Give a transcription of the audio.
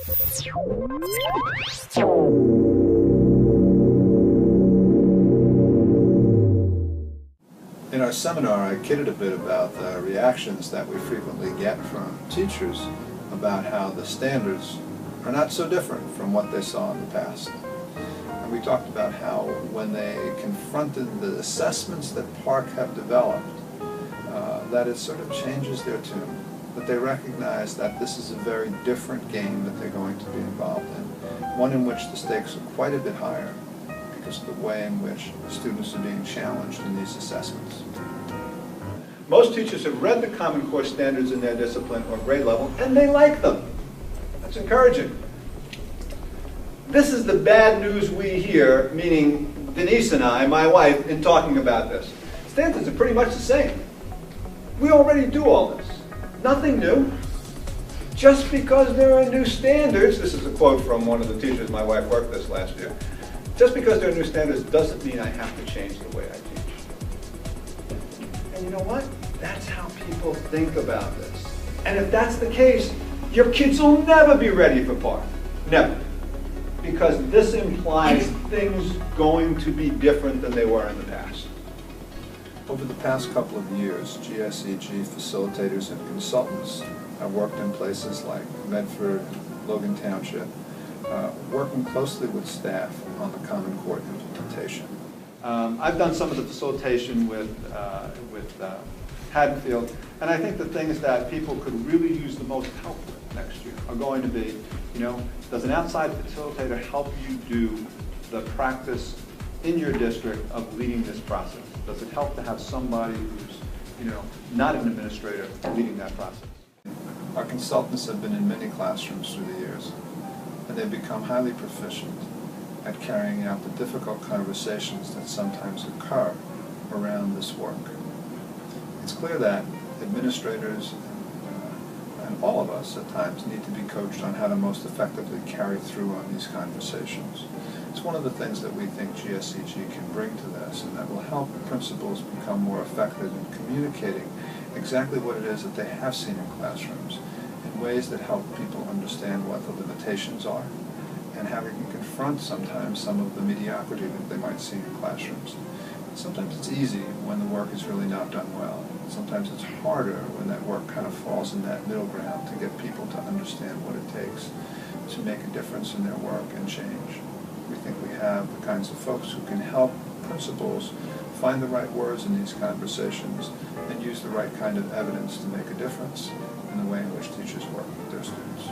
In our seminar, I kidded a bit about the reactions that we frequently get from teachers about how the standards are not so different from what they saw in the past. And we talked about how when they confronted the assessments that Park have developed, that it sort of changes their tune, that they recognize that this is a very different game that they're going to be involved in, one in which the stakes are quite a bit higher because of the way in which students are being challenged in these assessments. Most teachers have read the Common Core standards in their discipline or grade level, and they like them. That's encouraging. This is the bad news we hear, meaning Denise and I, my wife, in talking about this. Standards are pretty much the same. We already do all this. Nothing new. Just because there are new standards, this is a quote from one of the teachers my wife worked this last year, just because there are new standards doesn't mean I have to change the way I teach. And you know what? That's how people think about this. And if that's the case, your kids will never be ready for Park. Never. Because this implies things going to be different than they were in the past. Over the past couple of years, GSEG facilitators and consultants have worked in places like Medford, Logan Township, working closely with staff on the Common Core implementation. I've done some of the facilitation with Haddonfield, and I think the things that people could really use the most help with next year are going to be, does an outside facilitator help you do the practice in your district of leading this process? Does it help to have somebody who's, not an administrator leading that process? Our consultants have been in many classrooms through the years, and they've become highly proficient at carrying out the difficult conversations that sometimes occur around this work. It's clear that administrators and all of us at times need to be coached on how to most effectively carry through on these conversations. It's one of the things that we think GSEG can bring to this, and that will help principals become more effective in communicating exactly what it is that they have seen in classrooms in ways that help people understand what the limitations are and how we can confront sometimes some of the mediocrity that they might see in classrooms. Sometimes it's easy when the work is really not done well. Sometimes it's harder when that work kind of falls in that middle ground to get people to understand what it takes to make a difference in their work and change. We think we have the kinds of folks who can help principals find the right words in these conversations and use the right kind of evidence to make a difference in the way in which teachers work with their students.